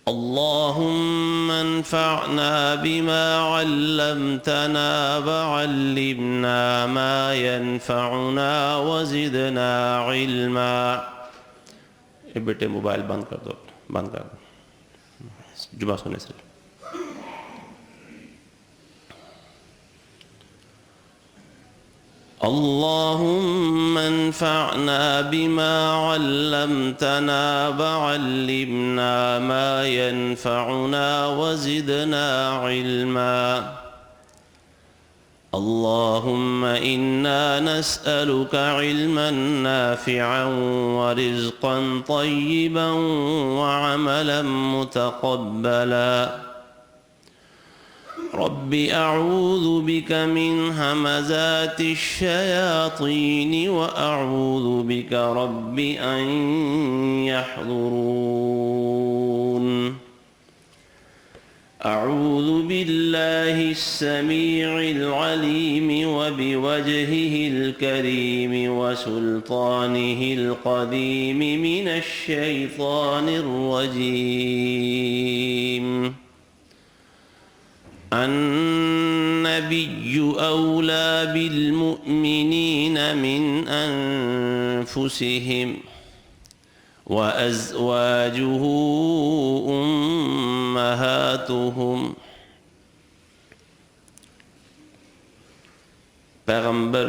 اللهم انفعنا بما علمتنا وعلمنا ما ينفعنا وزدنا علما. بیٹے موبائل بند کر دو، بند کر دو جمعہ سونے سے. اللهم انفعنا بما علمتنا وعلمنا ما ينفعنا وزدنا علما. اللهم إنا نسألك علما نافعا ورزقا طيبا وعملا متقبلا. رب أعوذ بك من همزات الشياطين وأعوذ بك رب أن يحضرون. أعوذ بالله السميع العليم وبوجهه الكريم وسلطانه القديم من الشيطان الرجيم. النبي أولى بالمؤمنين من أنفسهم وأزواجه أمهاتهم. پیغمبر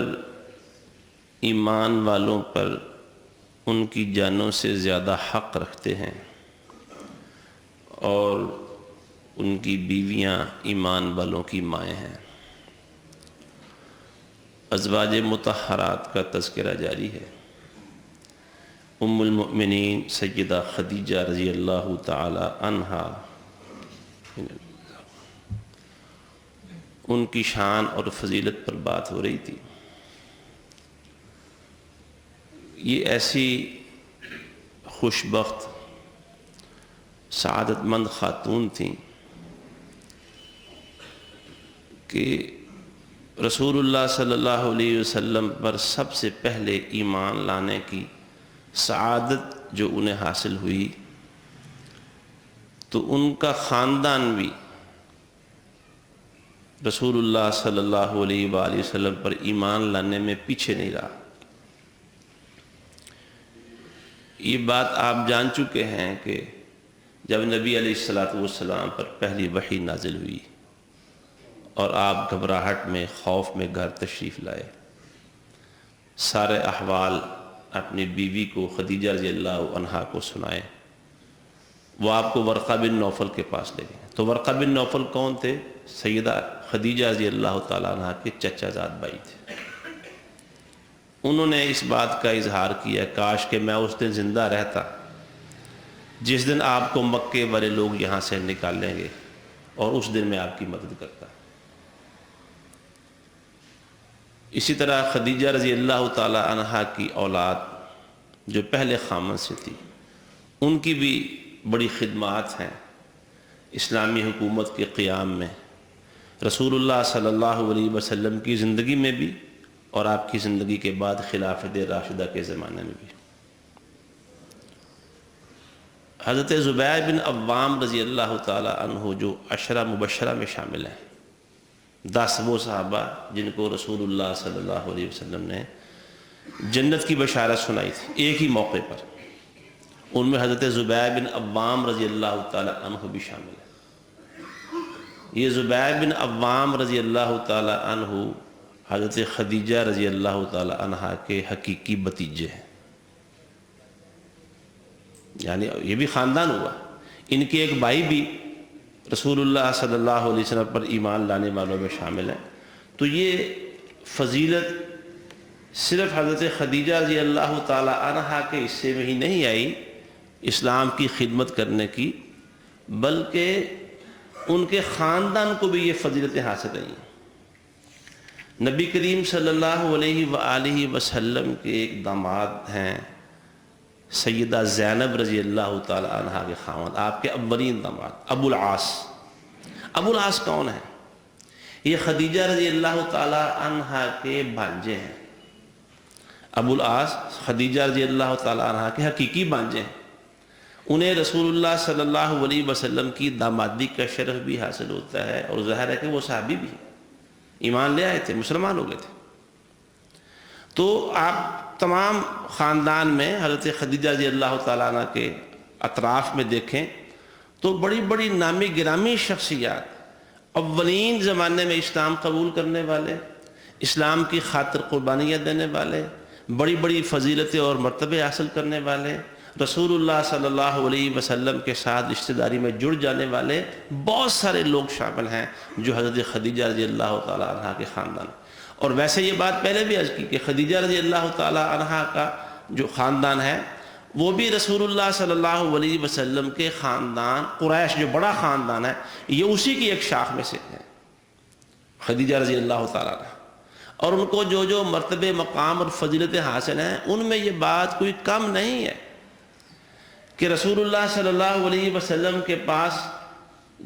ایمان والوں پر ان کی جانوں سے زیادہ حق رکھتے ہیں اور ان کی بیویاں ایمان والوں کی مائیں ہیں. ازواج مطہرات کا تذکرہ جاری ہے. ام المؤمنین سیدہ خدیجہ رضی اللہ تعالی عنہا، ان کی شان اور فضیلت پر بات ہو رہی تھی. یہ ایسی خوش بخت سعادت مند خاتون تھیں کہ رسول اللہ صلی اللہ علیہ وسلم پر سب سے پہلے ایمان لانے کی سعادت جو انہیں حاصل ہوئی تو ان کا خاندان بھی رسول اللہ صلی اللہ علیہ وآلہ وسلم پر ایمان لانے میں پیچھے نہیں رہا. یہ بات آپ جان چکے ہیں کہ جب نبی علیہ السلام پر پہلی وحی نازل ہوئی اور آپ گھبراہٹ میں، خوف میں گھر تشریف لائے، سارے احوال اپنی بیوی کو خدیجہ رضی اللہ عنہا کو سنائے. وہ آپ کو ورقہ بن نوفل کے پاس لے گئے. تو ورقہ بن نوفل کون تھے؟ سیدہ خدیجہ رضی اللہ تعالیٰ عنہا کے چچا زاد بھائی تھے. انہوں نے اس بات کا اظہار کیا، کاش کہ میں اس دن زندہ رہتا جس دن آپ کو مکے والے لوگ یہاں سے نکالیں گے، اور اس دن میں آپ کی مدد کرتا. اسی طرح خدیجہ رضی اللہ تعالی عنہا کی اولاد جو پہلے خامن سے تھی، ان کی بھی بڑی خدمات ہیں اسلامی حکومت کے قیام میں، رسول اللہ صلی اللہ علیہ وسلم کی زندگی میں بھی اور آپ کی زندگی کے بعد خلافت راشدہ کے زمانے میں بھی. حضرت زبیر بن عوام رضی اللہ تعالی عنہ جو عشرہ مبشرہ میں شامل ہیں، 10 وہ صحابہ جن کو رسول اللہ صلی اللہ علیہ وسلم نے جنت کی بشارت سنائی تھی ایک ہی موقع پر، ان میں حضرت زبیر بن عوام رضی اللہ تعالی عنہ بھی شامل ہے. یہ زبیر بن عوام رضی اللہ تعالی عنہ حضرت خدیجہ رضی اللہ تعالی عنہا کے حقیقی بھتیجے ہیں، یعنی یہ بھی خاندان ہوا. ان کے ایک بھائی بھی رسول اللہ صلی اللہ علیہ وسلم پر ایمان لانے والوں میں شامل ہیں. تو یہ فضیلت صرف حضرت خدیجہ رضی اللہ تعالی عنہا کے حصے میں ہی نہیں آئی اسلام کی خدمت کرنے کی، بلکہ ان کے خاندان کو بھی یہ فضیلتیں حاصل رہی ہیں. نبی کریم صلی اللہ علیہ وآلہ وسلم کے ایک داماد ہیں سیدہ زینب رضی اللہ تعالی عنہا کے خاوند، آپ کے اولین داماد ابو العاص. ابو العاص کون ہیں؟ یہ خدیجہ رضی اللہ تعالی عنہا کے بھانجے ہیں. ابو العاص خدیجہ رضی اللہ تعالی عنہا کے حقیقی بھانجے ہیں. انہیں رسول اللہ صلی اللہ علیہ وسلم کی دامادی کا شرف بھی حاصل ہوتا ہے، اور ظاہر ہے کہ وہ صحابی بھی ایمان لے آئے تھے، مسلمان ہو گئے تھے۔ تو آپ تمام خاندان میں حضرت خدیجہ رضی اللہ تعالیٰ عنہ کے اطراف میں دیکھیں تو بڑی بڑی نامی گرامی شخصیات، اولین زمانے میں اسلام قبول کرنے والے، اسلام کی خاطر قربانیاں دینے والے، بڑی بڑی فضیلتیں اور مرتبے حاصل کرنے والے، رسول اللہ صلی اللہ علیہ وسلم کے ساتھ رشتہ داری میں جڑ جانے والے بہت سارے لوگ شامل ہیں جو حضرت خدیجہ رضی اللہ تعالیٰ عنہ کے خاندان۔ اور ویسے یہ بات پہلے بھی عرض کی کہ خدیجہ رضی اللہ تعالیٰ عنہ کا جو خاندان ہے وہ بھی رسول اللہ صلی اللہ علیہ وسلم کے خاندان، قریش جو بڑا خاندان ہے، یہ اسی کی ایک شاخ میں سے ہے، خدیجہ رضی اللہ تعالیٰ عنہ۔ اور ان کو جو جو مرتبے، مقام اور فضیلتیں حاصل ہیں، ان میں یہ بات کوئی کم نہیں ہے کہ رسول اللہ صلی اللہ علیہ وسلم کے پاس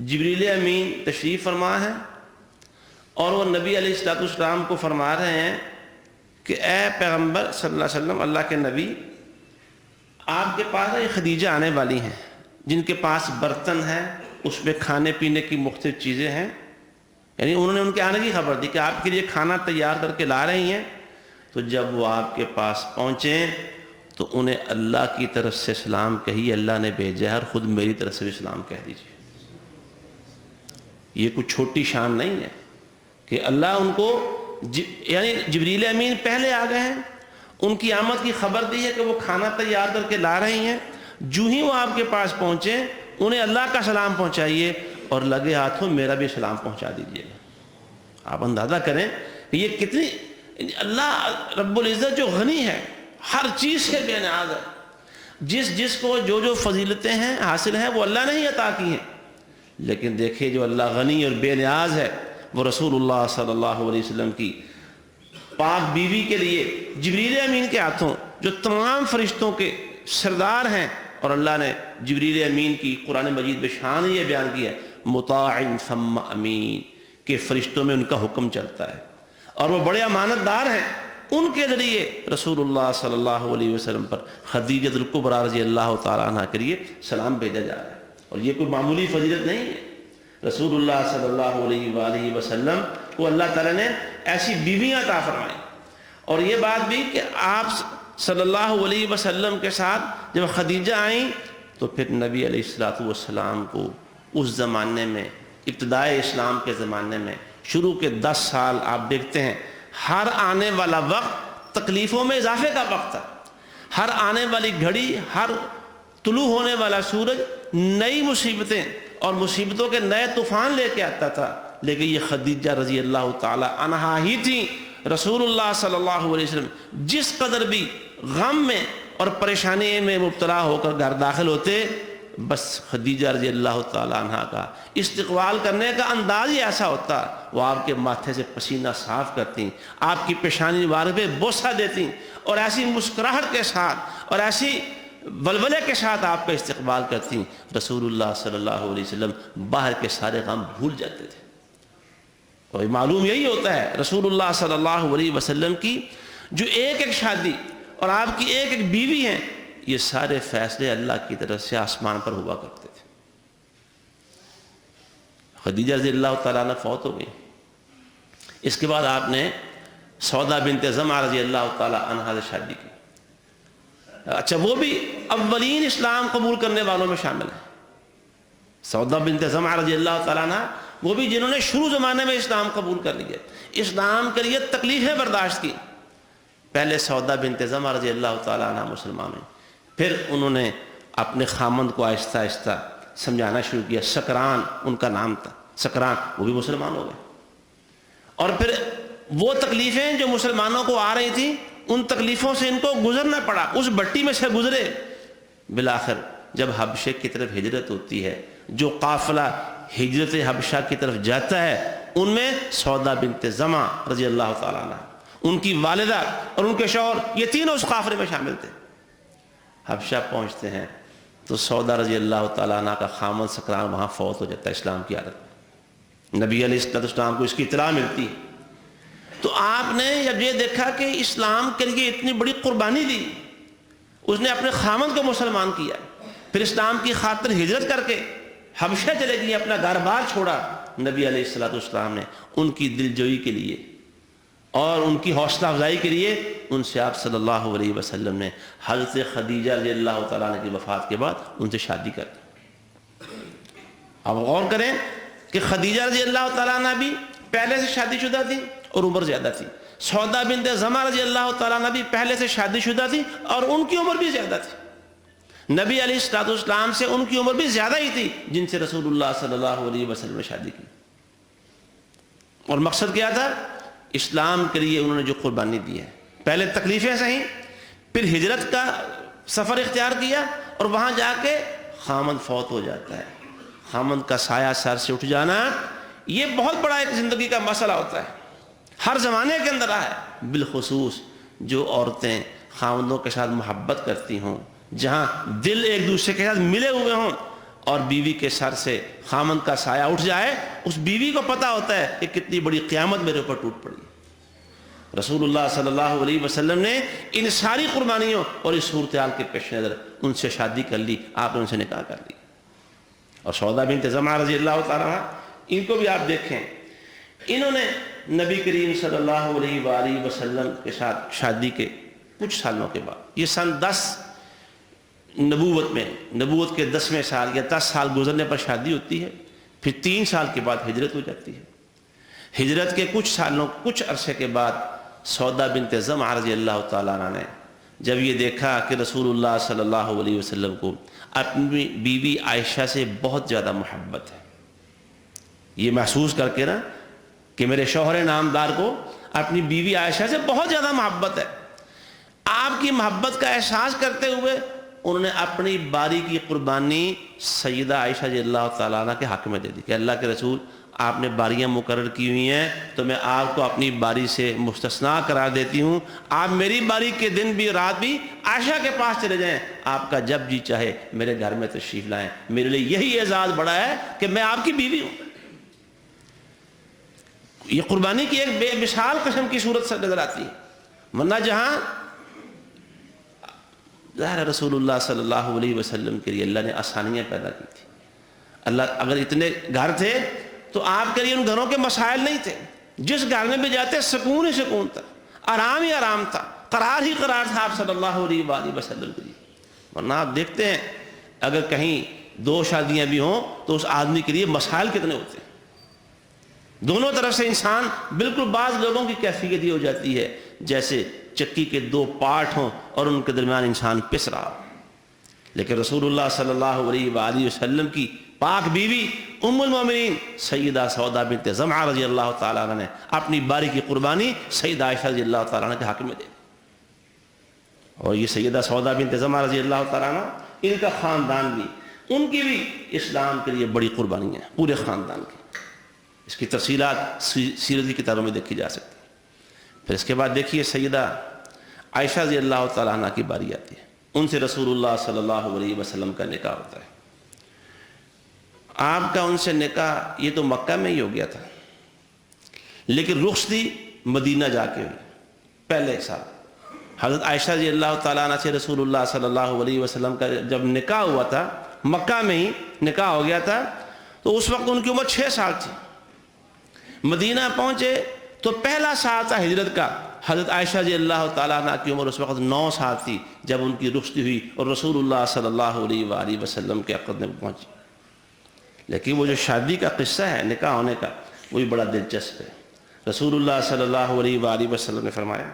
جبریل امین تشریف فرما ہے، اور وہ نبی علیہ السلام کو فرما رہے ہیں کہ اے پیغمبر صلی اللہ علیہ وسلم، اللہ کے نبی، آپ کے پاس یہ خدیجہ آنے والی ہیں جن کے پاس برتن ہے، اس میں کھانے پینے کی مختلف چیزیں ہیں، یعنی انہوں نے ان کے آنے کی خبر دی کہ آپ کے لیے کھانا تیار کر کے لا رہی ہیں۔ تو جب وہ آپ کے پاس پہنچیں تو انہیں اللہ کی طرف سے سلام کہیے، اللہ نے بھیجا ہے، اور خود میری طرف سے بھی سلام کہہ دیجیے۔ یہ کوئی چھوٹی شان نہیں ہے کہ اللہ ان کو یعنی جبریل امین پہلے آ گئے ہیں، ان کی آمد کی خبر دی ہے کہ وہ کھانا تیار کر کے لا رہی ہیں، جو ہی وہ آپ کے پاس پہنچے انہیں اللہ کا سلام پہنچائیے اور لگے ہاتھوں میرا بھی سلام پہنچا دیجیے گا۔ آپ اندازہ کریں کہ یہ کتنی، اللہ رب العزت جو غنی ہے، ہر چیز سے بے نیاز ہے، جس کو جو جو فضیلتیں ہیں حاصل ہیں وہ اللہ نے ہی عطا کی ہیں، لیکن دیکھیں جو اللہ غنی اور بے نیاز ہے وہ رسول اللہ صلی اللہ علیہ وسلم کی پاک بیوی کے لیے جبریل امین کے ہاتھوں، جو تمام فرشتوں کے سردار ہیں، اور اللہ نے جبریل امین کی قرآن مجید میں شان یہ بیان کی ہے مطاع ثم امین، کہ فرشتوں میں ان کا حکم چلتا ہے اور وہ بڑے امانت دار ہیں، ان کے ذریعے رسول اللہ صلی اللہ علیہ وسلم پر خدیجہ الکبریٰ رضی اللہ تعالیٰ عنہ کے لیے سلام بھیجا جا رہا ہے۔ اور یہ کوئی معمولی فضیلت نہیں ہے، رسول اللہ صلی اللہ علیہ وآلہ وسلم کو اللہ تعالیٰ نے ایسی بیویاں عطا فرمائیں۔ اور یہ بات بھی کہ آپ صلی اللہ علیہ وسلم کے ساتھ جب خدیجہ آئیں تو پھر نبی علیہ السلام کو اس زمانے میں، ابتدائے اسلام کے زمانے میں، شروع کے 10 سال آپ دیکھتے ہیں ہر آنے والا وقت تکلیفوں میں اضافے کا وقت تھا، ہر آنے والی گھڑی، ہر طلوع ہونے والا سورج نئی مصیبتیں اور مصیبتوں کے نئے طوفان لے کے آتا تھا، لیکن یہ خدیجہ رضی اللہ تعالی عنہا ہی تھیں رسول اللہ صلی اللہ علیہ وسلم جس قدر بھی غم میں اور پریشانی میں مبتلا ہو کر گھر داخل ہوتے، بس خدیجہ رضی اللہ تعالی عنہ کا استقبال کرنے کا انداز ہی ایسا ہوتا، وہ آپ کے ماتھے سے پسینہ صاف کرتی، آپ کی پیشانی وار پہ بوسہ دیتی، اور ایسی مسکراہٹ کے ساتھ اور ایسی ولولے کے ساتھ آپ کا استقبال کرتی، رسول اللہ صلی اللہ علیہ وسلم باہر کے سارے غم بھول جاتے تھے۔ اور معلوم یہی ہوتا ہے رسول اللہ صلی اللہ علیہ وسلم کی جو ایک ایک شادی اور آپ کی ایک ایک بیوی ہیں، یہ سارے فیصلے اللہ کی طرف سے آسمان پر ہوا کرتے تھے۔ خدیجہ رضی اللہ تعالیٰ عنہ فوت ہو گئی، اس کے بعد آپ نے سودا بنت زمعہ رضی اللہ تعالیٰ عنہ سے شادی کی۔ اچھا، وہ بھی اولین اسلام قبول کرنے والوں میں شامل ہے۔ سودا بنت زمعہ رضی اللہ تعالیٰ عنہ وہ بھی جنہوں نے شروع زمانے میں اسلام قبول کر لیا، اسلام کے لیے تکلیفیں برداشت کی۔ پہلے سودا بنت زمعہ رضی اللہ تعالیٰ عنہ مسلمان ہیں، پھر انہوں نے اپنے خامند کو آہستہ آہستہ سمجھانا شروع کیا، سکران ان کا نام تھا، سکران، وہ بھی مسلمان ہو گئے۔ اور پھر وہ تکلیفیں جو مسلمانوں کو آ رہی تھیں، ان تکلیفوں سے ان کو گزرنا پڑا، اس بٹی میں سے گزرے۔ بالآخر جب حبشے کی طرف ہجرت ہوتی ہے، جو قافلہ ہجرت حبشہ کی طرف جاتا ہے، ان میں سودا بنت زمعہ رضی اللہ تعالیٰ عنہ، ان کی والدہ اور ان کے شوہر، یہ تینوں اس قافلے میں شامل تھے۔ حبشہ پہنچتے ہیں تو سودا رضی اللہ تعالیٰ عنہ کا خامند سکران وہاں فوت ہو جاتا ہے اسلام کی حالت۔ نبی علیہ السلام کو اس کی اطلاع ملتی ہے، تو آپ نے جب یہ دیکھا کہ اسلام کے لیے اتنی بڑی قربانی دی، اس نے اپنے خامند کو مسلمان کیا، پھر اسلام کی خاطر ہجرت کر کے حبشہ چلے گئی، اپنا گھر بار چھوڑا۔ نبی علیہ الصلوۃ والسلام نے ان کی دلجوئی کے لیے اور ان کی حوصلہ افزائی کے لیے ان سے آپ صلی اللہ علیہ وسلم نے حضرت خدیجہ رضی اللہ تعالیٰ عنہ کی وفات کے بعد ان سے شادی کر دی۔ اب غور کریں کہ خدیجہ رضی اللہ تعالیٰ عنہ بھی پہلے سے شادی شدہ تھی اور عمر زیادہ تھی، سودا بنت زمعہ رضی اللہ تعالیٰ عنہ بھی پہلے سے شادی شدہ تھی اور ان کی عمر بھی زیادہ تھی۔ نبی علیہ الصلوۃ والسلام سے ان کی عمر بھی زیادہ ہی تھی جن سے رسول اللہ صلی اللہ علیہ وسلم نے شادی کی۔ اور مقصد کیا تھا؟ اسلام کے لیے انہوں نے جو قربانی دی ہے، پہلے تکلیفیں سہیں، پھر ہجرت کا سفر اختیار کیا، اور وہاں جا کے خامند فوت ہو جاتا ہے، خامند کا سایہ سر سے اٹھ جانا یہ بہت بڑا ایک زندگی کا مسئلہ ہوتا ہے، ہر زمانے کے اندر رہا ہے، بالخصوص جو عورتیں خامندوں کے ساتھ محبت کرتی ہوں، جہاں دل ایک دوسرے کے ساتھ ملے ہوئے ہوں، اور بیوی کے سر سے خامند کا سایہ اٹھ جائے، اس بیوی کو پتہ ہوتا ہے کہ کتنی بڑی قیامت میرے اوپر ٹوٹ پڑی۔ رسول اللہ صلی اللہ علیہ وسلم نے ان ساری قربانیوں اور اس صورتحال کے پیش نظر ان سے شادی کر لی، آپ نے ان سے نکاح کر لی۔ اور سودا بنت زمعہ رضی اللہ تعالیٰ عنہ، ان کو بھی آپ دیکھیں، انہوں نے نبی کریم صلی اللہ علیہ وآلہ وسلم کے ساتھ شادی کے کچھ سالوں کے بعد، یہ سن 10 نبوت کے 10ویں سال یا 10 سال گزرنے پر شادی ہوتی ہے، پھر 3 سال کے بعد ہجرت ہو جاتی ہے۔ ہجرت کے کچھ عرصے کے بعد سودا بنت زمعہ رضی اللہ تعالیٰ عنہ نے جب یہ دیکھا کہ رسول اللہ صلی اللہ علیہ وسلم کو اپنی بیوی عائشہ سے بہت زیادہ محبت ہے، یہ محسوس کر کے نا کہ میرے شوہر نامدار کو اپنی بیوی عائشہ سے بہت زیادہ محبت ہے، آپ کی محبت کا احساس کرتے ہوئے انہوں نے اپنی باری کی قربانی سیدہ عائشہ رضی اللہ تعالیٰ عنہ کے حق میں دے دی کہ اللہ کے رسول، آپ نے باریاں مقرر کی ہوئی ہیں تو میں آپ کو اپنی باری سے مستثنا قرار دیتی ہوں، آپ میری باری کے دن بھی رات بھی عائشہ کے پاس چلے جائیں، آپ کا جب جی چاہے میرے گھر میں تشریف لائیں، میرے لیے یہی اعزاز بڑا ہے کہ میں آپ کی بیوی ہوں۔ یہ قربانی کی ایک بے مثال قسم کی صورت سے نظر آتی ہے، ورنہ جہاں ظاہر رسول اللہ صلی اللہ علیہ وسلم کے لیے اللہ نے آسانیاں پیدا کی تھی۔ اللہ اگر اتنے گھر تھے تو آپ کے لیے ان گھروں کے مسائل نہیں تھے، جس گھر میں بھی جاتے سکون ہی سکون تھا، آرام ہی آرام تھا، قرار ہی قرار تھا آپ صلی اللہ علیہ وآلہ وسلم کے لیے۔ ورنہ آپ دیکھتے ہیں اگر کہیں 2 شادیاں بھی ہوں تو اس آدمی کے لیے مسائل کتنے ہوتے ہیں، دونوں طرف سے انسان بالکل بعض لوگوں کی کیفیت یہ ہو جاتی ہے جیسے چکی کے 2 پارٹ ہوں اور ان کے درمیان انسان پس رہا ہو۔ لیکن رسول اللہ صلی اللہ علیہ وآلہ وسلم کی پاک بیوی ام المومنین سیدہ سودا بنت زمعہ رضی اللہ تعالیٰ عنہ نے اپنی باری کی قربانی سیدہ عائشہ رضی اللہ تعالیٰ عنہ کے حق میں دے، اور یہ سیدہ سودا بنت زمعہ رضی اللہ تعالیٰ عنہ، ان کا خاندان بھی، ان کی بھی اسلام کے لیے بڑی قربانی ہے، پورے خاندان کی۔ اس کی تفصیلات سیرت کی کتابوں میں دیکھی جا سکتی ہے۔ پھر اس کے بعد دیکھیے سیدہ عائشہ رضی اللہ تعالیٰ عنہ کی باری آتی ہے، ان سے رسول اللہ صلی اللہ علیہ وسلم کا نکاح ہوتا ہے۔ آپ کا ان سے نکاح یہ تو مکہ میں ہی ہو گیا تھا، لیکن رخصتی مدینہ جا کے ہوئی پہلے سال۔ حضرت عائشہ رضی اللہ تعالیٰ عنہ سے رسول اللہ صلی اللہ علیہ وسلم کا جب نکاح ہوا تھا، مکہ میں ہی نکاح ہو گیا تھا، تو اس وقت ان کی عمر 6 سال تھی۔ مدینہ پہنچے تو پہلا سال تھا ہجرت کا، حضرت عائشہ رضی اللہ تعالیٰ عنہ کی عمر اس وقت 9 سال تھی جب ان کی رخصتی ہوئی اور رسول اللہ صلی اللہ علیہ وآلہ وسلم کے عقد میں پہنچی۔ لیکن وہ جو شادی کا قصہ ہے نکاح ہونے کا، وہ بھی بڑا دلچسپ ہے۔ رسول اللہ صلی اللہ علیہ وآلہ وسلم نے فرمایا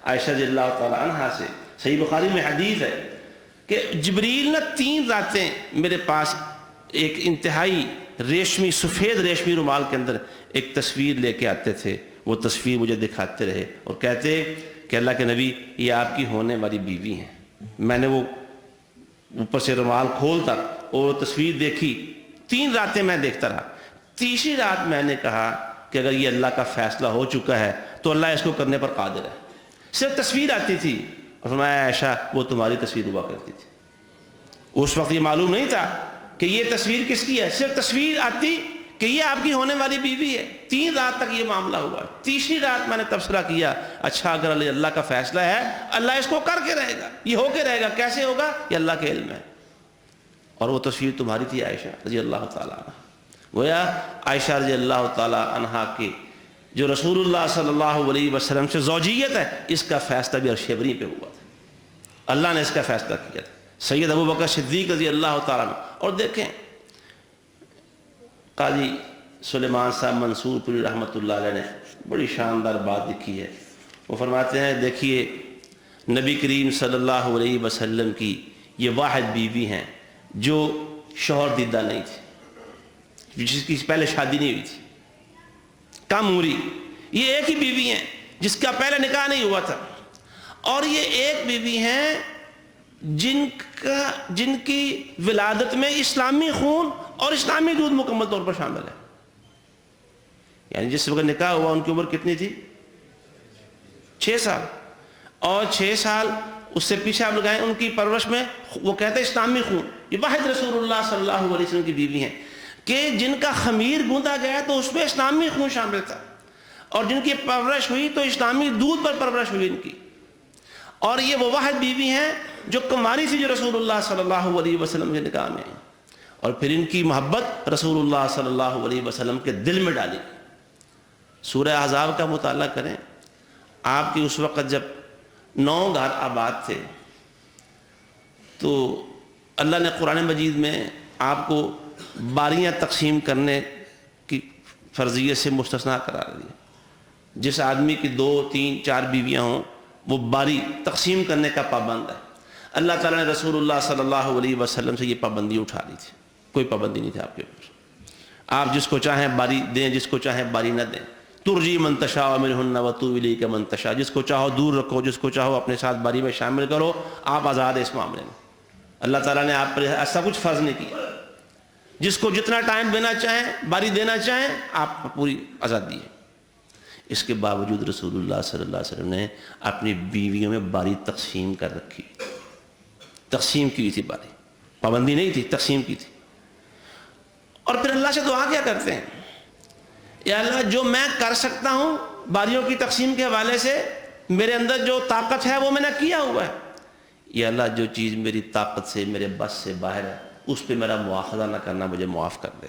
عائشہ رضی اللہ تعالیٰ عنہ سے، صحیح بخاری میں حدیث ہے کہ جبریل نے 3 راتیں میرے پاس ایک انتہائی ریشمی سفید ریشمی رومال کے اندر ایک تصویر لے کے آتے تھے، وہ تصویر مجھے دکھاتے رہے اور کہتے کہ اللہ کے نبی یہ آپ کی ہونے والی بیوی ہیں۔ میں نے وہ اوپر سے رومال کھولتا اور تصویر دیکھی، 3 راتیں میں دیکھتا رہا۔ تیسری رات میں نے کہا کہ اگر یہ اللہ کا فیصلہ ہو چکا ہے تو اللہ اس کو کرنے پر قادر ہے۔ صرف تصویر آتی تھی اور فرمایا عائشہ وہ تمہاری تصویر ہوا کرتی تھی۔ اس وقت یہ معلوم نہیں تھا کہ یہ تصویر کس کی ہے، صرف تصویر آتی کہ یہ آپ کی ہونے والی بیوی ہے۔ 3 رات تک یہ معاملہ ہوا۔ تیسری رات میں نے تبصرہ کیا، اچھا اگر اللہ کا فیصلہ ہے اللہ اس کو کر کے رہے گا، یہ ہو کے رہے گا، کیسے ہوگا یہ اللہ کے علم ہے۔ اور وہ تصویر تمہاری تھی عائشہ رضی اللہ تعالیٰ عنہ. گویا عائشہ رضی اللہ تعالیٰ عنہ کے جو رسول اللہ صلی اللہ علیہ وسلم سے زوجیت ہے، اس کا فیصلہ بھی عرش ابری پہ ہوا تھا. اللہ نے اس کا فیصلہ کیا تھا. سید ابو بکر صدیق رضی اللہ تعالیٰ عنہ. اور دیکھیں قاضی سلیمان صاحب منصور پوری رحمۃ اللہ علیہ نے بڑی شاندار بات لکھی ہے. وہ فرماتے ہیں دیکھیے نبی کریم صلی اللہ علیہ وسلم کی یہ واحد بیوی ہیں جو شوہر دیدہ نہیں تھی، جس کی پہلے شادی نہیں ہوئی تھی، کم عمری. یہ ایک ہی بیوی ہیں جس کا پہلے نکاح نہیں ہوا تھا، اور یہ ایک بیوی ہیں جن کی ولادت میں اسلامی خون اور اسلامی دودھ مکمل طور پر شامل ہے. یعنی جس وقت نکاح ہوا ان کی عمر کتنی تھی؟ 6 سال. اور 6 سال اس سے پیچھے آپ لگائیں ان کی پرورش میں وہ کہتے ہیں اسلامی خون. یہ واحد رسول اللہ صلی اللہ علیہ وسلم کی بیوی ہیں کہ جن کا خمیر گوندا گیا تو اس میں اسلامی خون شامل تھا، اور جن کی پرورش ہوئی تو اسلامی دودھ پر پرورش ہوئی ان کی. اور یہ وہ واحد بیوی ہیں جو کماری تھی جو رسول اللہ صلی اللہ علیہ وسلم کے نکاح میں، اور پھر ان کی محبت رسول اللہ صلی اللہ علیہ وسلم کے دل میں ڈالی. سورہ احزاب کا مطالعہ کریں. آپ کی اس وقت جب 9 گھر آباد تھے تو اللہ نے قرآن مجید میں آپ کو باریاں تقسیم کرنے کی فرضیت سے مستثنا قرار دیا. جس آدمی کی 2 3 4 بیویاں ہوں وہ باری تقسیم کرنے کا پابند ہے. اللہ تعالیٰ نے رسول اللہ صلی اللہ علیہ وسلم سے یہ پابندی اٹھا لی تھی. کوئی پابندی نہیں تھی آپ کے اوپر. آپ جس کو چاہیں باری دیں، جس کو چاہیں باری نہ دیں. ترجی من تشاء منہن وتؤوی الیک من تشاء. جس کو چاہو دور رکھو، جس کو چاہو اپنے ساتھ باری میں شامل کرو. آپ آزاد ہیں اس معاملے میں. اللہ تعالیٰ نے آپ پر ایسا کچھ فرض نہیں کیا. جس کو جتنا ٹائم دینا چاہیں، باری دینا چاہیں، آپ پوری آزادی ہے. اس کے باوجود رسول اللہ صلی اللہ علیہ وسلم نے اپنی بیویوں میں باری تقسیم کر رکھی. تقسیم کی ہوئی تھی باری، پابندی نہیں تھی، تقسیم کی تھی. اور پھر اللہ سے دعا کیا کرتے ہیں؟ یا اللہ جو میں کر سکتا ہوں باریوں کی تقسیم کے حوالے سے، میرے اندر جو طاقت ہے وہ میں نے کیا ہوا ہے. یا اللہ جو چیز میری طاقت سے، میرے بس سے باہر ہے، اس پہ میرا مواخذہ نہ کرنا، مجھے معاف کر دے.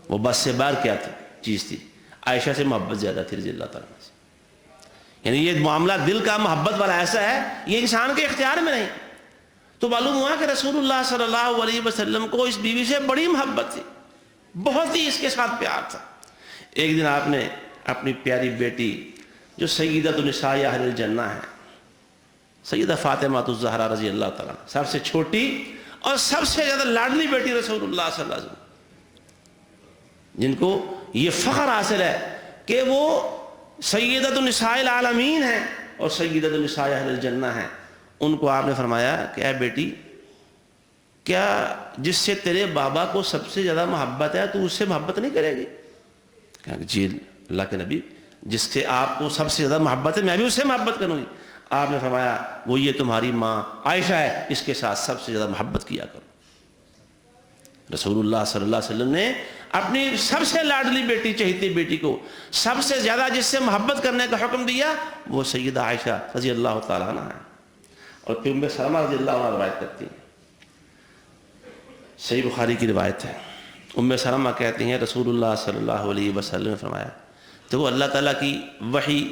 وہ بس سے باہر کیا تھی چیز تھی؟ عائشہ سے محبت زیادہ تھی رضی اللہ تعالیٰ عنہ سے. یعنی یہ معاملہ دل کا محبت والا ایسا ہے، یہ انسان کے اختیار میں نہیں. تو معلوم ہوا کہ رسول اللہ صلی اللہ علیہ وسلم کو اس بیوی سے بڑی محبت تھی، بہت ہی اس کے ساتھ پیار تھا. ایک دن آپ نے اپنی پیاری بیٹی جو سیدۃ النساء اہل الجنہ ہے، سیدہ فاطمہ الزہرا رضی اللہ تعالیٰ عنہ، سب سے چھوٹی اور سب سے زیادہ لاڈلی بیٹی رسول اللہ صلی اللہ علیہ وسلم، جن کو یہ فخر حاصل ہے کہ وہ سیدۃ النساء العالمین ہیں اور سیدۃ النساء اہل الجنہ ہیں. ان کو آپ نے فرمایا کہ اے بیٹی، کیا جس سے تیرے بابا کو سب سے زیادہ محبت ہے تو اس سے محبت نہیں کرے گی؟ کہا کہ جی اللہ کے نبی، جس سے آپ کو سب سے زیادہ محبت ہے میں بھی اس سے محبت کروں گی. آپ نے فرمایا وہ یہ تمہاری ماں عائشہ ہے، اس کے ساتھ سب سے زیادہ محبت کیا کرو. رسول اللہ صلی اللہ علیہ وسلم نے اپنی سب سے لاڈلی بیٹی، چہیتی بیٹی کو سب سے زیادہ جس سے محبت کرنے کا حکم دیا وہ سیدہ عائشہ رضی اللہ تعالیٰ عنہ ہے. اور پھر ام سلمہ رضی اللہ عنہ روایت کرتی ہیں، صحیح بخاری کی روایت ہے. ام سلمہ کہتی ہیں رسول اللہ صلی اللہ علیہ وسلم نے فرمایا، تو وہ اللہ تعالیٰ کی وحی،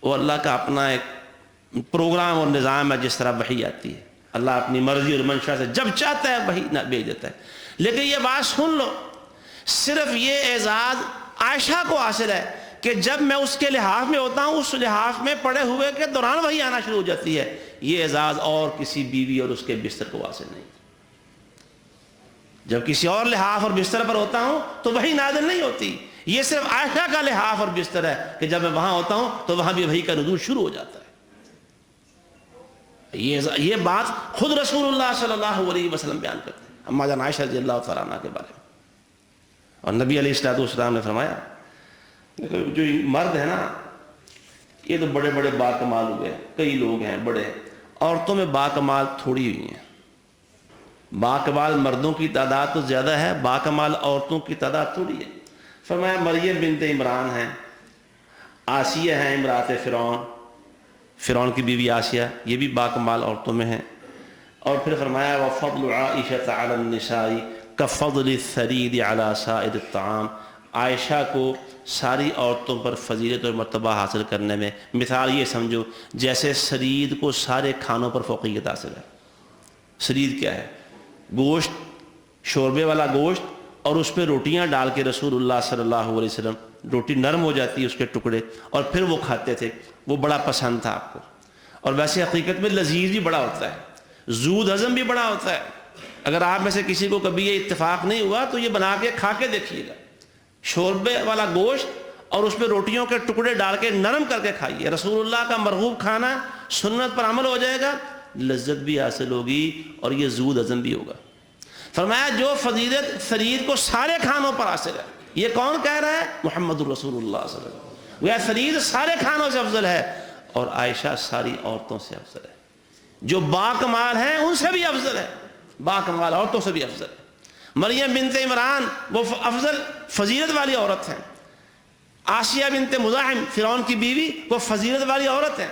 وہ اللہ کا اپنا ایک پروگرام اور نظام ہے. جس طرح وحی آتی ہے، اللہ اپنی مرضی اور منشا سے جب چاہتا ہے وحی نہ بھیج دیتا ہے. لیکن یہ بات سن لو، صرف یہ اعزاز عائشہ کو حاصل ہے کہ جب میں اس کے لحاف میں ہوتا ہوں، اس لحاف میں پڑے ہوئے کے دوران وحی آنا شروع ہو جاتی ہے. یہ اعزاز اور کسی بیوی اور اس کے بستر کو حاصل نہیں. جب کسی اور لحاف اور بستر پر ہوتا ہوں تو وحی نازل نہیں ہوتی. یہ صرف عائشہ کا لحاف اور بستر ہے کہ جب میں وہاں ہوتا ہوں تو وہاں بھی وحی کا نزول شروع ہو جاتا ہے. یہ بات خود رسول اللہ صلی اللہ علیہ وسلم بیان کرتے ہیں اما جان عائشہ رضی اللہ تعالیٰ عنہ کے بارے میں. اور نبی علیہ الصلوۃ والسلام نے فرمایا جو مرد ہے نا، یہ تو بڑے بڑے باکمال ہوئے، کئی لوگ ہیں بڑے، عورتوں میں باکمال تھوڑی ہوئی ہیں. باکمال مردوں کی تعداد تو زیادہ ہے، باکمال عورتوں کی تعداد تھوڑی ہے. فرمایا مریم بنت عمران ہیں، آسیہ ہیں امرات فرعون، فرعون کی بیوی آسیہ، یہ بھی باکمال عورتوں میں ہیں. اور پھر فرمایا وفضل عائشہ علی النساء کفضل الثرید علی سائر الطعام، عائشہ کو ساری عورتوں پر فضیلت اور مرتبہ حاصل کرنے میں مثال یہ سمجھو جیسے سرید کو سارے کھانوں پر فوقیت حاصل ہے۔ سرید کیا ہے؟ گوشت، شوربے والا گوشت، اور اس پہ روٹیاں ڈال کے رسول اللہ صلی اللہ علیہ وسلم، روٹی نرم ہو جاتی ہے اس کے ٹکڑے، اور پھر وہ کھاتے تھے، وہ بڑا پسند تھا آپ کو۔ اور ویسے حقیقت میں لذیذ بھی بڑا ہوتا ہے، زود ہضم بھی بڑا ہوتا ہے۔ اگر آپ میں سے کسی کو کبھی یہ اتفاق نہیں ہوا تو یہ بنا کے کھا کے دیکھیے گا، شوربے والا گوشت اور اس پہ روٹیوں کے ٹکڑے ڈال کے نرم کر کے کھائیے، رسول اللہ کا مرغوب کھانا، سنت پر عمل ہو جائے گا، لذت بھی حاصل ہوگی اور یہ زود ہضم بھی ہوگا۔ فرمایا جو فضیلت سرید کو سارے کھانوں پر حاصل ہے، یہ کون کہہ رہا ہے؟ محمد الرسول اللہ صلی اللہ علیہ وسلم۔ وہ سرید سارے کھانوں سے افضل ہے اور عائشہ ساری عورتوں سے افضل ہے، جو باکمال ہیں ان سے بھی افضل ہے، باکمال عورتوں سے بھی افضل ہے۔ مریم بنت عمران وہ افضل فضیلت والی عورت ہیں، آسیہ بنت مزاحم فرعون کی بیوی وہ فضیلت والی عورت ہیں،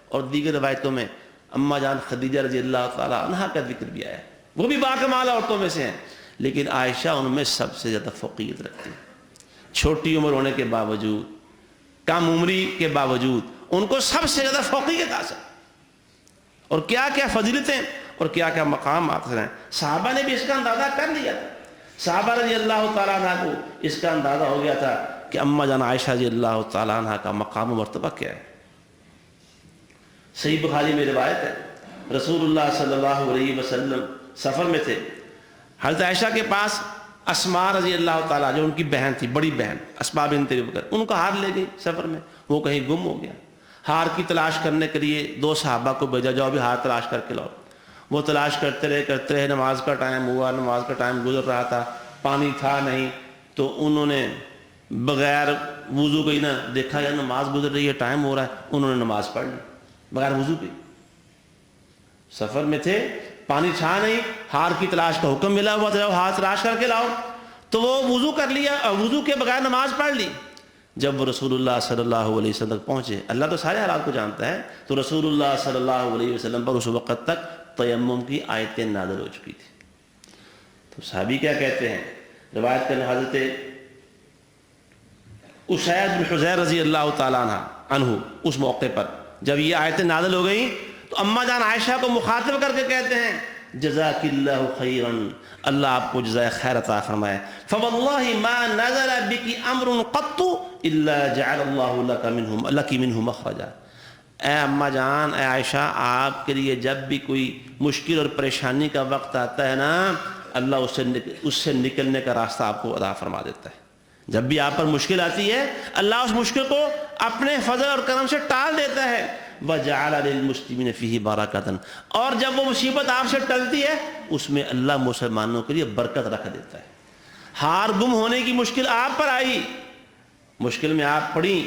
اور دیگر روایتوں میں اماں جان خدیجہ رضی اللہ تعالی عنہا کا ذکر بھی آیا ہے، وہ بھی باکمال عورتوں میں سے ہیں، لیکن عائشہ ان میں سب سے زیادہ فوقیت رکھتی ہیں۔ چھوٹی عمر ہونے کے باوجود، کم عمری کے باوجود ان کو سب سے زیادہ فوقیت حاصل، اور کیا کیا فضیلتیں اور کیا کیا مقامات ہیں۔ صحابہ نے بھی اس کا اندازہ کر لیا تھا، صحابہ رضی اللہ تعالیٰ عنہ کو اس کا اندازہ ہو گیا تھا کہ اماں جان عائشہ رضی اللہ تعالیٰ عنہ کا مقام و مرتبہ کیا ہے۔ صحیح بخاری میں روایت ہے، رسول اللہ صلی اللہ علیہ وسلم سفر میں تھے، حضرت عائشہ کے پاس اسماء رضی اللہ تعالیٰ، جو ان کی بہن تھی، بڑی بہن اسماء بنت ابی بکر، ان کا ہار لے گئی سفر میں، وہ کہیں گم ہو گیا۔ ہار کی تلاش کرنے کے لیے دو صحابہ کو بھیجا، جاؤ بھی ہار تلاش کر کے لاؤ۔ وہ تلاش کرتے رہے، نماز کا ٹائم ہوا، نماز کا ٹائم گزر رہا تھا، پانی تھا نہیں، تو انہوں نے بغیر وضو کے نا دیکھا یا نماز گزر رہی ہے، ٹائم ہو رہا ہے، انہوں نے نماز پڑھ لی بغیر وضو کے۔ سفر میں تھے، پانی تھا نہیں، ہار کی تلاش کا حکم ملا ہوا تھا، ہار تلاش کر کے لاؤ، تو وہ وضو کر لیا، وضو کے بغیر نماز پڑھ لی۔ جب وہ رسول اللہ صلی اللہ علیہ وسلم تک پہنچے، اللہ تو سارے حالات کو جانتا ہے، تو رسول اللہ صلی اللہ علیہ وسلم پر اس وقت تک تیمم کی آیتیں نازل ہو چکی تھی۔ تو صحابی کیا کہتے ہیں، روایت کرنے حضرت اسید بن حضیر رضی اللہ تعالیٰ عنہ، اس موقع پر جب یہ آیتیں نازل ہو گئیں تو اماں جان عائشہ کو مخاطب کر کے کہتے ہیں جزاک اللہ خیرا، اللہ آپ کو جزائے خیر عطا فرمائے، فواللہ ما نزل بک امر قط الا جعل اللہ لک منہ مخرجا۔ اے اماں جان، اے عائشہ، آپ کے لیے جب بھی کوئی مشکل اور پریشانی کا وقت آتا ہے نا، اللہ اس سے نکلنے کا راستہ آپ کو عطا فرما دیتا ہے۔ جب بھی آپ پر مشکل آتی ہے، اللہ اس مشکل کو اپنے فضل اور کرم سے ٹال دیتا ہے۔ وَجَعَلَ لِلْمُسْلِمِينَ فِيهِ بَرَكَةً، اور جب وہ مصیبت آپ سے ٹلتی ہے اس میں اللہ مسلمانوں کے لیے برکت رکھ دیتا ہے۔ ہار گم ہونے کی مشکل آپ پر آئی، مشکل میں آپ پڑی،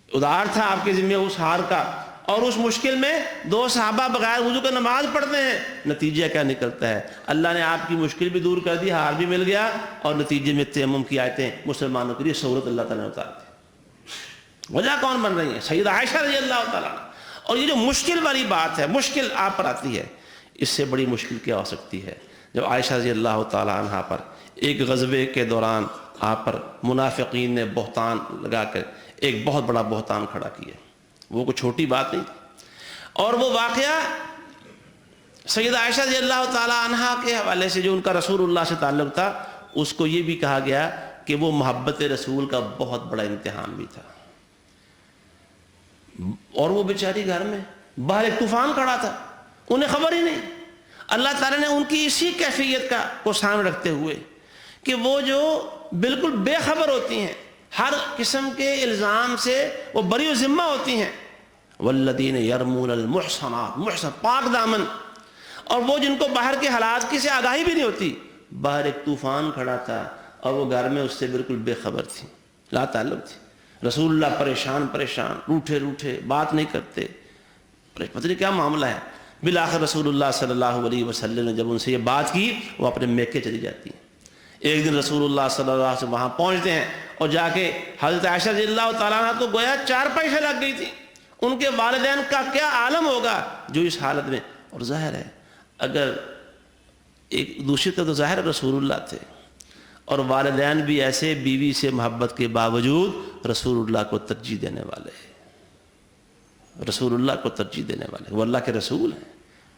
ادار تھا آپ کے ذمہ اس ہار کا، اور اس مشکل میں دو صحابہ بغیر وضو کے نماز پڑھتے ہیں، نتیجہ کیا نکلتا ہے؟ اللہ نے آپ کی مشکل بھی دور کر دی، ہار بھی مل گیا، اور نتیجے میں تیمم کی آیتیں مسلمانوں کے لیے سہولت اللہ تعالیٰ نے اتار دی۔ وجہ کون بن رہی ہیں؟ سیدہ عائشہ رضی اللہ تعالیٰ۔ اور یہ جو مشکل والی بات ہے، مشکل آپ پر آتی ہے، اس سے بڑی مشکل کیا ہو سکتی ہے؟ جب عائشہ رضی اللہ تعالیٰ عنہ پر ایک غزوے کے دوران آپ پر منافقین نے بہتان لگا کر ایک بہت بڑا بہتان کھڑا کیا، وہ کوئی چھوٹی بات نہیں تھی۔ اور وہ واقعہ سیدہ عائشہ رضی اللہ تعالیٰ عنہ کے حوالے سے جو ان کا رسول اللہ سے تعلق تھا، اس کو یہ بھی کہا گیا کہ وہ محبت رسول کا بہت بڑا امتحان بھی تھا۔ اور وہ بیچاری گھر میں باہر ایک طوفان کھڑا تھا، انہیں خبر ہی نہیں۔ اللہ تعالیٰ نے ان کی اسی کیفیت کو سامنے رکھتے ہوئے کہ وہ جو بالکل بے خبر ہوتی ہیں، ہر قسم کے الزام سے وہ بری و ذمہ ہوتی ہیں، والذین یرمون المحصنات، محصن پاک دامن، اور وہ جن کو باہر کے حالات کی سے آگاہی بھی نہیں ہوتی۔ باہر ایک طوفان کھڑا تھا اور وہ گھر میں اس سے بالکل بے خبر تھی، لا تعلق تھی۔ رسول اللہ پریشان، روٹھے بات نہیں کرتے، پتہ نہیں کیا معاملہ ہے۔ بالآخر رسول اللہ صلی اللہ علیہ وسلم نے جب ان سے یہ بات کی، وہ اپنے میکے چلی جاتی ہیں۔ ایک دن رسول اللہ صلی اللہ علیہ وسلم وہاں پہنچتے ہیں اور جا کے حضرت عائشہ رضی اللہ تعالیٰ عنہ کو گویا 4 پیسے لگ گئی تھی۔ ان کے والدین کا کیا عالم ہوگا جو اس حالت میں، اور ظاہر ہے اگر ایک دوسری طرف تو ظاہر رسول اللہ تھے، اور والدین بھی ایسے بیوی سے محبت کے باوجود رسول اللہ کو ترجیح دینے والے ہیں، رسول اللہ کو ترجیح دینے والے، وہ اللہ کے رسول ہیں،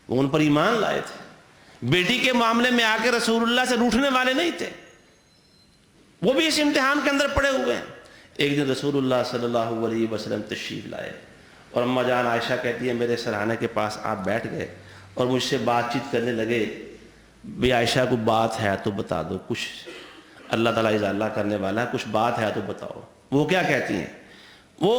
وہ ان پر ایمان لائے تھے، بیٹی کے معاملے میں آ کے رسول اللہ سے روٹھنے والے نہیں تھے، وہ بھی اس امتحان کے اندر پڑے ہوئے ہیں۔ ایک دن رسول اللہ صلی اللہ علیہ وسلم تشریف لائے اور اماں جان عائشہ کہتی ہیں میرے سرہانے کے پاس آپ بیٹھ گئے اور مجھ سے بات چیت کرنے لگے، بھی عائشہ کو بات ہے تو بتا دو، کچھ اللہ تعالیٰ اضالہ کرنے والا ہے، کچھ بات ہے تو بتاؤ۔ وہ کیا کہتی ہیں؟ وہ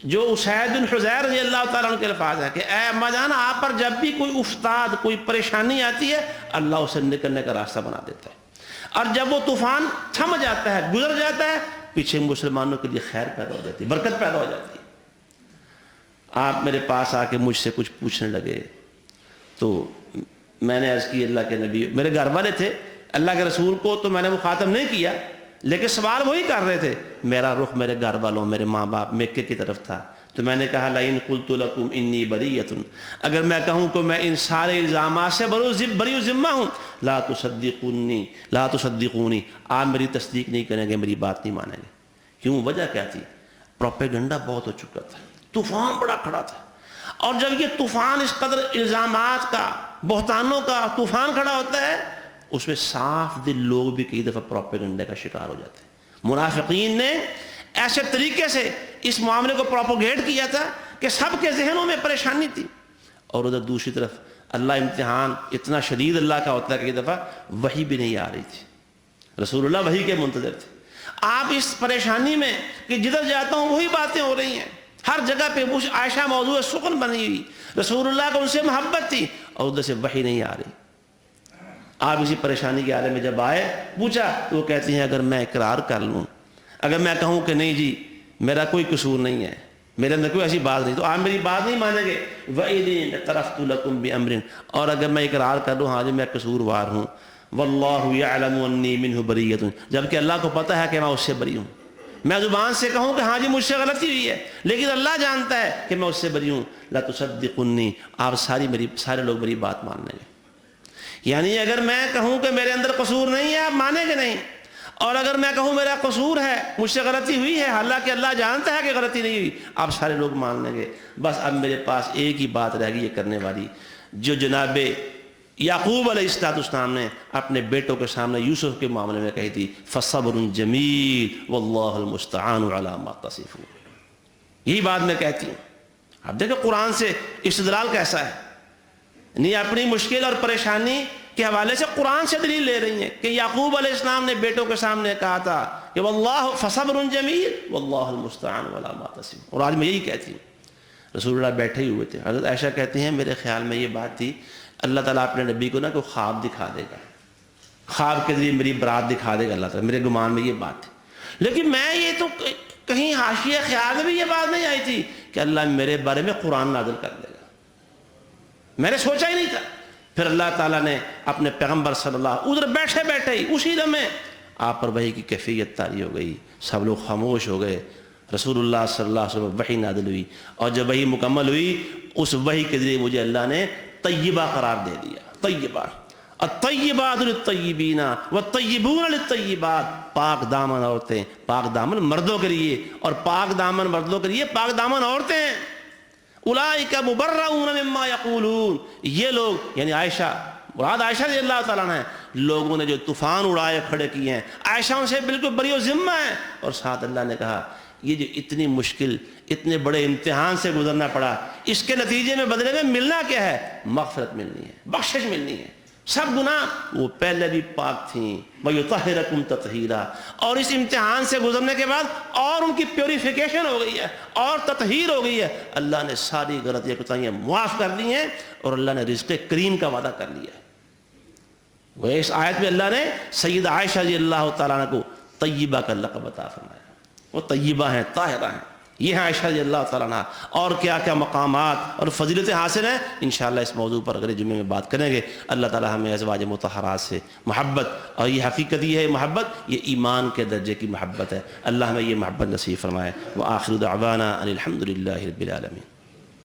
جو اسید بن حضیر رضی اللہ تعالیٰ عنہ کے الفاظ ہیں کہ اے اماں جان، آپ پر جب بھی کوئی افتاد، کوئی پریشانی آتی ہے، اللہ اسے نکلنے کا راستہ بنا دیتا ہے، اور جب وہ طوفان تھم جاتا ہے، گزر جاتا ہے، پیچھے مسلمانوں کے لیے خیر پیدا ہو جاتی ہے، برکت پیدا ہو جاتی ہے۔ آپ میرے پاس آ کے مجھ سے کچھ پوچھنے لگے تو میں نے عرض کی اللہ کے نبی، میرے گھر والے تھے، اللہ کے رسول کو تو میں نے مخاطب نہیں کیا، لیکن سوال وہی کر رہے تھے، میرا رخ میرے گھر والوں، میرے ماں باپ، مکے کی طرف تھا، تو میں نے کہا لئن قلت لکم انی بریۃ، اگر میں کہوں کہ میں ان سارے الزامات سے بری و ذمہ ہوں، لا تصدقونی، آپ میری تصدیق نہیں کریں گے، میری بات نہیں مانیں گے۔ کیوں؟ وجہ کیا تھی؟ پروپیگنڈا بہت ہو چکا تھا، طوفان بڑا کھڑا تھا، اور جب یہ طوفان اس قدر الزامات کا، بہتانوں کا طوفان کھڑا ہوتا ہے، اس میں صاف دل لوگ بھی کئی دفعہ پروپیگنڈے کا شکار ہو جاتے ہیں۔ منافقین نے ایسے طریقے سے اس معاملے کو پروپوگیٹ کیا تھا کہ سب کے ذہنوں میں پریشانی تھی، اور ادھر دوسری طرف اللہ امتحان اتنا شدید اللہ کا ہوتا ہے کہ کئی دفعہ وحی بھی نہیں آ رہی تھی، رسول اللہ وحی کے منتظر تھے۔ آپ اس پریشانی میں کہ جدھر جاتا ہوں وہی باتیں ہو رہی ہیں، ہر جگہ پہ عائشہ موضوع سخن بنی ہوئی، رسول اللہ کو ان سے محبت تھی، اور ادھر سے وحی نہیں آ رہی۔ آپ اسی پریشانی کے عالم میں جب آئے، پوچھا تو وہ کہتی ہیں اگر میں اقرار کر لوں، اگر میں کہوں کہ نہیں جی میرا کوئی قصور نہیں ہے، میرے اندر کوئی ایسی بات نہیں، تو آپ میری بات نہیں مانیں گے۔ وَإِذِ اعْتَرَفْتُ لَكُمْ بِأَمْرٍ، اور اگر میں اقرار کر لوں ہاں جی میں قصوروار ہوں، وَاللَّهُ يَعْلَمُ أَنِّي مِنْهُ بَرِيَّةٌ، جبکہ اللہ کو پتہ ہے کہ میں اس سے بری ہوں۔ میں زبان سے کہوں کہ ہاں جی مجھ سے غلطی ہوئی ہے، لیکن اللہ جانتا ہے کہ میں اس سے بری ہوں، لَا تُصَدِّقُنِّي، آپ سارے لوگ میری بات مان لیں گے۔ یعنی اگر میں کہوں کہ میرے اندر قصور نہیں ہے، آپ مانیں گے نہیں، اور اگر میں کہوں میرا قصور ہے، مجھ سے غلطی ہوئی ہے، حالانکہ اللہ جانتا ہے کہ غلطی نہیں ہوئی، آپ سارے لوگ مان لیں گے۔ بس اب میرے پاس ایک ہی بات رہ گئی یہ کرنے والی، جو جناب یعقوب علیہ السلام نے اپنے بیٹوں کے سامنے یوسف کے معاملے میں کہی تھی، فَصَبْرٌ جَمِيلٌ وَاللَّهُ الْمُسْتَعَانُ عَلَىٰ مَا تَصِفُونَ، یہی بات میں کہتی ہوں۔ اب دیکھیں قرآن سے استدلال کیسا ہے، نہیں اپنی مشکل اور پریشانی کے حوالے سے قرآن سے دلیل لے رہی ہیں کہ یعقوب علیہ السلام نے بیٹوں کے سامنے کہا تھا کہ واللہ فصبر جمیل واللہ المستعان ولا ما تصفون، اور آج میں یہی کہتی ہوں۔ رسول اللہ بیٹھے ہی ہوئے تھے، حضرت عائشہ کہتی ہیں میرے خیال میں یہ بات تھی اللہ تعالیٰ اپنے نبی کو نا کوئی خواب دکھا دے گا، خواب کے ذریعے میری برات دکھا دے گا اللہ تعالیٰ، میرے گمان میں یہ بات تھی، لیکن میں یہ تو کہیں حاشیہ خیال میں بھی یہ بات نہیں آئی تھی کہ اللہ میرے بارے میں قرآن نازل کر دے گا، میں نے سوچا ہی نہیں تھا۔ پھر اللہ تعالیٰ نے اپنے پیغمبر صلی اللہ ادھر بیٹھے بیٹھے ہی اسی لمحے آپ پر وحی کی کیفیت طاری ہو گئی، سب لوگ خاموش ہو گئے، رسول اللہ صلی اللہ علیہ وسلم وحی نازل ہوئی، اور جب وحی مکمل ہوئی اس وحی کے ذریعے مجھے اللہ نے طیبہ قرار دے دیا۔ طیبہ، الطیبات للطیبین والطیبون للطیبات، پاک دامن عورتیں، پاک دامن مردوں کے لیے، اور پاک دامن مردوں کے لیے پاک دامن عورتیں، اولئک مبرؤون مما یقولون، یہ لوگ یعنی عائشہ، مراد عائشہ رضی اللہ تعالیٰ عنہ، لوگوں نے جو طوفان اڑائے کھڑے کیے ہیں، عائشہ ان سے بالکل بری و ذمہ ہے، اور ساتھ اللہ نے کہا یہ جو اتنی مشکل، اتنے بڑے امتحان سے گزرنا پڑا، اس کے نتیجے میں بدلے میں ملنا کیا ہے؟ مغفرت ملنی ہے، بخشش ملنی ہے، سب گناہ وہ پہلے بھی پاک تھیں، وَيُطَهِّرَكُمْ تَطْهِيرًا، اور اس امتحان سے گزرنے کے بعد اور ان کی پیوریفیکیشن ہو گئی ہے اور تطہیر ہو گئی ہے، اللہ نے ساری غلطیاں کوتاہیاں معاف کر دی ہیں، اور اللہ نے رزق کریم کا وعدہ کر لیا ہے۔ وہ اس آیت میں اللہ نے سیدہ عائشہ رضی اللہ تعالیٰ عنہ کو طیبہ کا لقب عطا فرمایا، وہ طیبہ ہیں، طاہرہ ہیں، یہ ہیں عائشہ رضی اللہ تعالیٰ عنہ، اور کیا کیا مقامات اور فضیلتیں حاصل ہیں، انشاءاللہ اس موضوع پر اگلے جمعے میں بات کریں گے۔ اللہ تعالیٰ ہمیں ازواج مطہرات سے محبت، اور یہ حقیقت یہ ہے محبت، یہ ایمان کے درجے کی محبت ہے، اللہ ہمیں یہ محبت نصیب فرمائے۔ وآخر دعوانا ان الحمد للہ رب العالمین۔